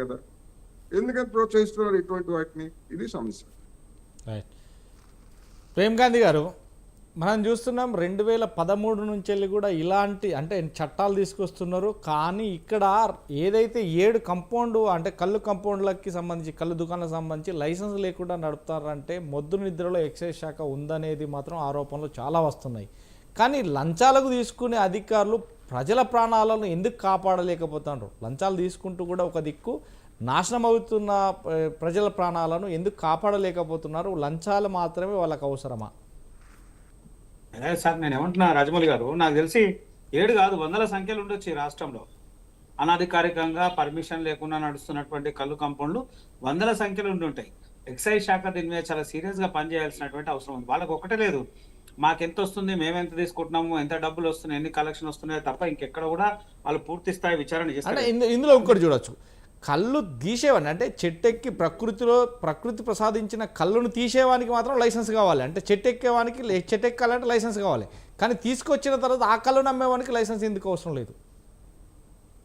కదా, ఎందుకని ప్రోత్సహిస్తున్నారు ఇటువంటి వాటిని? ఇది సమస్య. రైట్. ప్రేమ్ గాంధీ గారు, మనం చూస్తున్నాం 2013 నుంచి వెళ్ళి కూడా ఇలాంటి అంటే చట్టాలు తీసుకొస్తున్నారు. కానీ ఇక్కడ ఏదైతే 7 కంపౌండ్ అంటే కళ్ళు కంపౌండ్లకి సంబంధించి కళ్ళు దుకాణాలకు సంబంధించి లైసెన్స్ లేకుండా నడుపుతారంటే మొద్దు నిద్రలో ఎక్సైజ్ శాఖ ఉందనేది మాత్రం ఆరోపణలు చాలా వస్తున్నాయి. కానీ లంచాలకు తీసుకునే అధికారులు ప్రజల ప్రాణాలను ఎందుకు కాపాడలేకపోతున్నారు? లంచాలు తీసుకుంటూ కూడా ఒక దిక్కు నాశనం అవుతున్న ప్రజల ప్రాణాలను ఎందుకు కాపాడలేకపోతున్నారు? లంచాలు మాత్రమే వాళ్ళకు అవసరమా? అదే సార్, నేను ఏమంటున్నా రాజమౌళి గారు, నాకు తెలిసి 7 కాదు 100ల సంఖ్యలు ఉండొచ్చు ఈ రాష్ట్రంలో. అనధికారికంగా పర్మిషన్ లేకుండా నడుస్తున్నటువంటి కళ్ళు కంపౌండ్లు 100ల సంఖ్యలు ఉంటుంటాయి. ఎక్సైజ్ శాఖ దీని మీద చాలా సీరియస్ గా పనిచేయాల్సినటువంటి అవసరం ఉంది. వాళ్ళకి ఒకటే లేదు, మాకెంత వస్తుంది, మేము ఎంత తీసుకుంటున్నాము, ఎంత డబ్బులు వస్తున్నాయి, ఎన్ని కలెక్షన్ వస్తున్నాయో తప్ప ఇంకెక్కడ కూడా వాళ్ళు పూర్తి స్థాయి విచారణ చేస్తారు. ఇందులో ఇంకోటి చూడొచ్చు, కళ్ళు తీసేవాడిని అంటే చెట్టెక్కి ప్రకృతి ప్రసాదించిన కళ్ళును తీసేవానికి మాత్రం లైసెన్స్ కావాలి. అంటే చెట్టెక్కాలంటే లైసెన్స్ కావాలి. కానీ తీసుకొచ్చిన తర్వాత ఆ కళ్ళు నమ్మేవానికి లైసెన్స్ ఎందుకు అవసరం లేదు?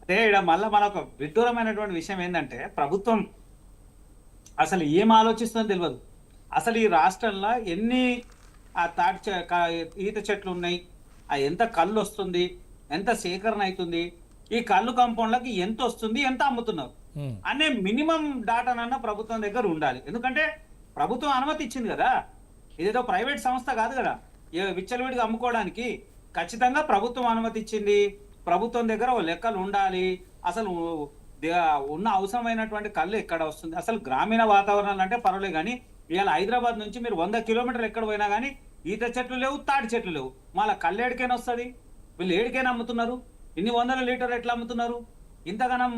అదే ఇక్కడ మళ్ళీ మనకు విడ్డూరమైనటువంటి విషయం ఏంటంటే, ప్రభుత్వం అసలు ఏం ఆలోచిస్తుందో తెలియదు. అసలు ఈ రాష్ట్రంలో ఎన్ని ఈత చెట్లు ఉన్నాయి, ఎంత కళ్ళు వస్తుంది, ఎంత సేకరణ అవుతుంది, ఈ కళ్ళు కంపౌండ్లకి ఎంత వస్తుంది, ఎంత అమ్ముతున్నారు అనే మినిమం డాటానన్నా ప్రభుత్వం దగ్గర ఉండాలి. ఎందుకంటే ప్రభుత్వం అనుమతి ఇచ్చింది కదా, ఇదేదో ప్రైవేట్ సంస్థ కాదు కదా విచ్చలవిడిగా అమ్ముకోవడానికి. ఖచ్చితంగా ప్రభుత్వం అనుమతి ఇచ్చింది, ప్రభుత్వం దగ్గర లెక్కలు ఉండాలి. అసలు ఉన్న అవసరమైనటువంటి కళ్ళు ఎక్కడ వస్తుంది, అసలు గ్రామీణ వాతావరణాలు అంటే పర్వాలేదు. కానీ ఇవాళ హైదరాబాద్ నుంచి మీరు 100 కిలోమీటర్లు ఎక్కడ పోయినా కానీ ఈత చెట్లు లేవు, తాటి చెట్లు లేవు. మళ్ళీ కళ్ళు ఏడికైనా వస్తుంది, వీళ్ళు ఏడికైనా అమ్ముతున్నారు. ఇన్ని 100 లీటర్లు ఎట్లా అమ్ముతున్నారు, ఇంతగానం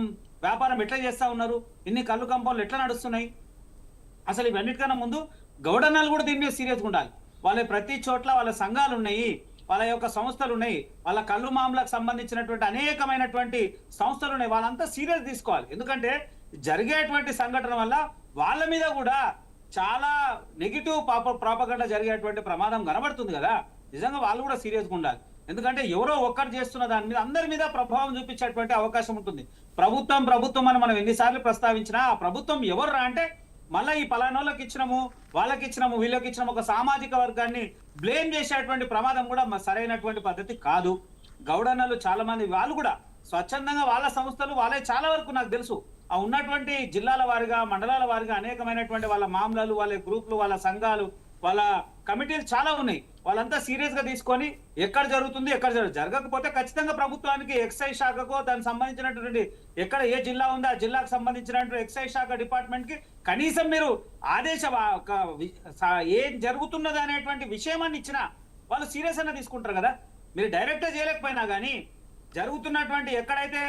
వ్యాపారం ఎట్లా చేస్తా ఉన్నారు, ఇన్ని కళ్ళు కంపౌండ్లు ఎట్లా నడుస్తున్నాయి? అసలు ఇవన్నిటికన్నా ముందు గౌడన్నలు కూడా దీని మీద సీరియస్గా ఉండాలి. వాళ్ళ ప్రతి చోట్ల వాళ్ళ సంఘాలు ఉన్నాయి, వాళ్ళ యొక్క సంస్థలు ఉన్నాయి, వాళ్ళ కళ్ళు మామలకు సంబంధించినటువంటి అనేకమైనటువంటి సంస్థలు ఉన్నాయి. వాళ్ళంతా సీరియస్ తీసుకోవాలి. ఎందుకంటే జరిగేటువంటి సంఘటన వల్ల వాళ్ళ మీద కూడా చాలా నెగిటివ్ ప్రాపగండా జరిగేటువంటి ప్రమాదం కనబడుతుంది కదా. నిజంగా వాళ్ళు కూడా సీరియస్గా ఉండాలి. ఎందుకంటే ఎవరో ఒక్కరు చేస్తున్న దాని మీద అందరి మీద ప్రభావం చూపించేటువంటి అవకాశం ఉంటుంది. ప్రభుత్వం అని మనం ఎన్నిసార్లు ప్రస్తావించినా ఆ ప్రభుత్వం ఎవర్రా అంటే మళ్ళీ ఈ పలానోళ్ళకి ఇచ్చినాము, వాళ్ళకి ఇచ్చినాము, వీళ్ళకి ఇచ్చినాము ఒక సామాజిక వర్గాన్ని బ్లేమ్ చేసేటువంటి ప్రమాదం కూడా సరైనటువంటి పద్ధతి కాదు. గౌడన్నలు చాలా మంది వాళ్ళు కూడా స్వచ్ఛందంగా వాళ్ళ సంస్థలు వాళ్ళే చాలా వరకు నాకు తెలుసు ఆ ఉన్నటువంటి జిల్లాల వారిగా మండలాల వారిగా అనేకమైనటువంటి వాళ్ళ మామూలు వాళ్ళ గ్రూపులు వాళ్ళ సంఘాలు వాళ్ళ కమిటీలు చాలా ఉన్నాయి. వాళ్ళంతా సీరియస్ గా తీసుకొని ఎక్కడ జరుగుతుంది ఎక్కడ జరగకపోతే ఖచ్చితంగా ప్రభుత్వానికి ఎక్సైజ్ శాఖకో దానికి సంబంధించినటువంటి ఎక్కడ ఏ జిల్లా ఉందో ఆ జిల్లాకు సంబంధించినటువంటి ఎక్సైజ్ శాఖ డిపార్ట్మెంట్ కి కనీసం మీరు ఏం జరుగుతున్నది అనేటువంటి విషయమని ఇచ్చినా వాళ్ళు సీరియస్ అన్న తీసుకుంటారు కదా. మీరు డైరెక్ట్ చేయలేకపోయినా కానీ జరుగుతున్నటువంటి ఎక్కడైతే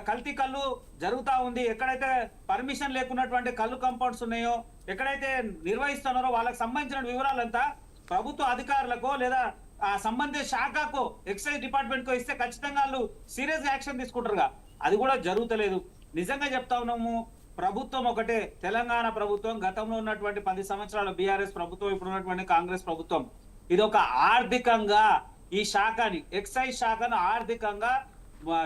కల్తీ కళ్ళు జరుగుతా ఉంది, ఎక్కడైతే పర్మిషన్ లేకున్నటువంటి కళ్ళు కంపౌండ్స్ ఉన్నాయో, ఎక్కడైతే నిర్వహిస్తున్నారో వాళ్ళకి సంబంధించిన వివరాలంతా ప్రభుత్వ అధికారులకో లేదా ఆ సంబంధిత శాఖకో ఎక్సైజ్ డిపార్ట్మెంట్ కో ఇస్తే ఖచ్చితంగా వాళ్ళు సీరియస్ యాక్షన్ తీసుకుంటారుగా. అది కూడా జరుగుతలేదు. నిజంగా చెప్తా ఉన్నాము, ప్రభుత్వం ఒకటే, తెలంగాణ ప్రభుత్వం గతంలో ఉన్నటువంటి 10 సంవత్సరాల బీఆర్ఎస్ ప్రభుత్వం, ఇప్పుడు ఉన్నటువంటి కాంగ్రెస్ ప్రభుత్వం, ఇది ఒక ఆర్థికంగా ఈ శాఖని ఎక్సైజ్ శాఖను ఆర్థికంగా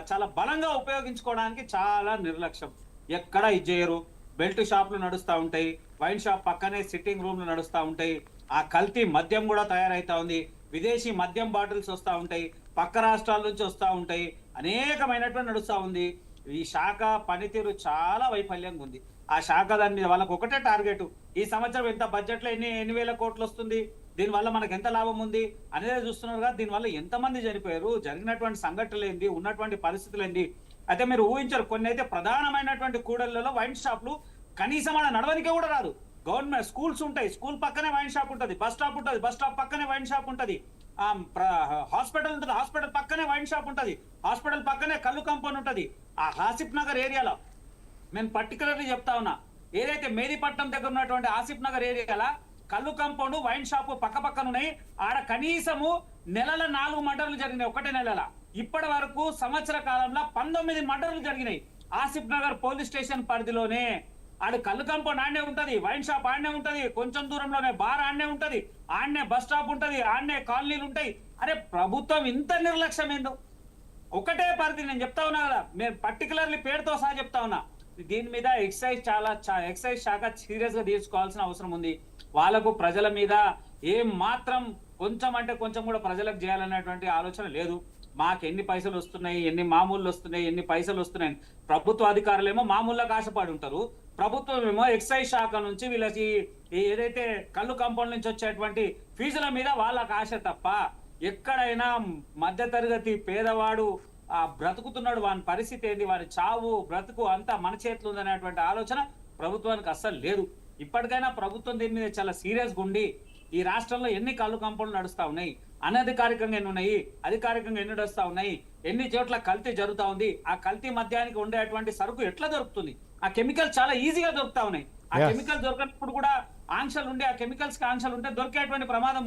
చాలా బలంగా ఉపయోగించుకోవడానికి చాలా నిర్లక్ష్యం. ఎక్కడ ఇది చేయరు. బెల్ట్ షాపులు నడుస్తూ ఉంటాయి, వైన్ షాప్ పక్కనే సిట్టింగ్ రూమ్లు నడుస్తూ ఉంటాయి, ఆ కల్తీ మద్యం కూడా తయారైతా ఉంది, విదేశీ మద్యం బాటిల్స్ వస్తూ ఉంటాయి, పక్క రాష్ట్రాల నుంచి వస్తూ ఉంటాయి, అనేకమైనటువంటి నడుస్తూ ఉంది. ఈ శాఖ పనితీరు చాలా వైఫల్యంగా ఉంది. ఆ శాఖ దాని మీద వాళ్ళకు ఒకటే టార్గెట్, ఈ సంవత్సరం ఎంత బడ్జెట్లో ఎన్ని వేల కోట్లు వస్తుంది, దీనివల్ల మనకు ఎంత లాభం ఉంది అనేది చూస్తున్నారు కదా. దీనివల్ల ఎంతమంది చనిపోయారు, జరిగినటువంటి సంఘటనలు ఏంది, ఉన్నటువంటి పరిస్థితులు ఏంది. అయితే మీరు ఊహించరు, కొన్ని అయితే ప్రధానమైనటువంటి కూడళ్లలో వైన్ షాప్లు కనీసం అలా నడవనికే కూడా రాదు. గవర్నమెంట్ స్కూల్స్ ఉంటాయి, స్కూల్ పక్కనే వైన్ షాప్ ఉంటుంది, బస్ స్టాప్ ఉంటుంది, బస్ స్టాప్ పక్కనే వైన్ షాప్ ఉంటుంది, హాస్పిటల్ ఉంటుంది, హాస్పిటల్ పక్కనే వైన్ షాప్ ఉంటుంది, హాస్పిటల్ పక్కనే కళ్ళు కంపౌండ్ ఉంటుంది. ఆ ఆసిఫ్ నగర్ ఏరియాలో నేను పర్టికులర్లీ చెప్తా ఉన్నా, ఏదైతే మేదీపట్నం దగ్గర ఉన్నటువంటి ఆసిఫ్ నగర్ ఏరియాలో కళ్ళు కంపౌండ్ వైన్ షాప్ పక్క పక్కన ఉన్నాయి. ఆడ కనీసము నెలల 4 మర్డర్లు జరిగినాయి. ఒకటే నెలల ఇప్పటి వరకు సంవత్సర కాలంలో 19 మర్డర్లు జరిగినాయి ఆసిఫ్ నగర్ పోలీస్ స్టేషన్ పరిధిలోనే. ఆడ కళ్ళు కంపౌండ్ ఆడనే ఉంటది, వైన్ షాప్ ఆడనే ఉంటది, కొంచెం దూరంలోనే బార్ ఆడనే ఉంటది, ఆడనే బస్ స్టాప్ ఉంటది, ఆడనే కాలనీలు ఉంటాయి. అరే ప్రభుత్వం ఇంత నిర్లక్ష్యం ఏందో. ఒకటే పరిధి నేను చెప్తా ఉన్నా కదా, నేను పర్టికులర్లీ పేరుతో సహా చెప్తా ఉన్నా. దీని మీద ఎక్సైజ్ శాఖ సీరియస్ గా తీసుకోవాల్సిన అవసరం ఉంది. వాళ్ళకు ప్రజల మీద ఏం మాత్రం కొంచెం అంటే కొంచెం కూడా ప్రజలకు చేయాలనేటువంటి ఆలోచన లేదు. మాకు ఎన్ని పైసలు వస్తున్నాయి, ఎన్ని మామూలు వస్తున్నాయి, ఎన్ని పైసలు వస్తున్నాయి, ప్రభుత్వ అధికారులేమో మామూలుగా ఆశపడి ఉంటారు. ప్రభుత్వం ఏమో ఎక్సైజ్ శాఖ నుంచి వీళ్ళకి ఏదైతే కళ్ళు కాంపౌండ్ నుంచి వచ్చేటువంటి ఫీజుల మీద వాళ్ళకి ఆశ తప్ప, ఎక్కడైనా మధ్యతరగతి పేదవాడు బ్రతుకుతున్నాడు, వాని పరిస్థితి ఏంది, వాని చావు బ్రతుకు అంతా మన చేతిలో ఉందనేటువంటి ఆలోచన ప్రభుత్వానికి అస్సలు లేదు. ఇప్పటికైనా ప్రభుత్వం దీని మీద చాలా సీరియస్గా ఉండి, ఈ రాష్ట్రంలో ఎన్ని కళ్ళు కాంపౌండ్లు నడుస్తా ఉన్నాయి, అనధికారికంగా ఎన్ని ఉన్నాయి, అధికారికంగా ఎన్ని నడుస్తా ఉన్నాయి, ఎన్ని చోట్ల కల్తీ జరుగుతా ఉంది, ఆ కల్తీ మద్యానికి ఉండేటువంటి సరుకు ఎట్లా దొరుకుతుంది, ఆ కెమికల్ చాలా ఈజీగా దొరుకుతా ఉన్నాయి. ఆ Yes. కెమికల్ దొరకనప్పుడు కూడా ఆంక్షలు ఉండి, ఆ కెమికల్స్ కి ఆంక్షలు ఉంటే దొరికేటువంటి ప్రమాదం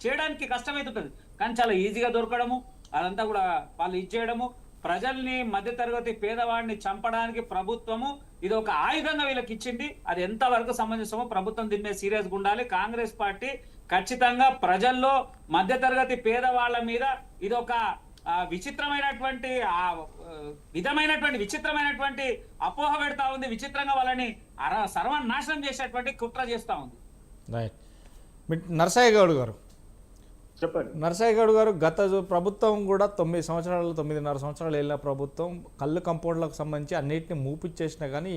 చేయడానికి కష్టమైతుంటది. కానీ చాలా ఈజీగా దొరకడము, అదంతా కూడా వాళ్ళు ఇచ్చేయడము, ప్రజల్ని మధ్యతరగతి పేదవాడిని చంపడానికి ప్రభుత్వము ఇది ఒక ఆయుధంగా వీళ్ళకి ఇచ్చింది. అది ఎంత వరకు సమంజసమో ప్రభుత్వం దీని మీద సీరియస్గా ఉండాలి. కాంగ్రెస్ పార్టీ ఖచ్చితంగా ప్రజల్లో మధ్యతరగతి పేదవాళ్ళ మీద ఇది ఒక విచిత్రమైనటువంటి విచిత్రమైనటువంటి అపోహ పెడతా ఉంది. విచిత్రంగా వాళ్ళని సర్వనాశనం చేసేటువంటి కుట్ర చేస్తా ఉంది. రైట్. నరసయ్య గౌడ్ గారు, చెప్పండి. నరసయ్య గౌడ్ గారు, గత ప్రభుత్వం కూడా 9 సంవత్సరాలు 9.5 సంవత్సరాలు వెళ్ళిన ప్రభుత్వం కళ్ళు కంపౌండ్లకు సంబంధించి అన్నిటిని మూపిచ్చేసినా కానీ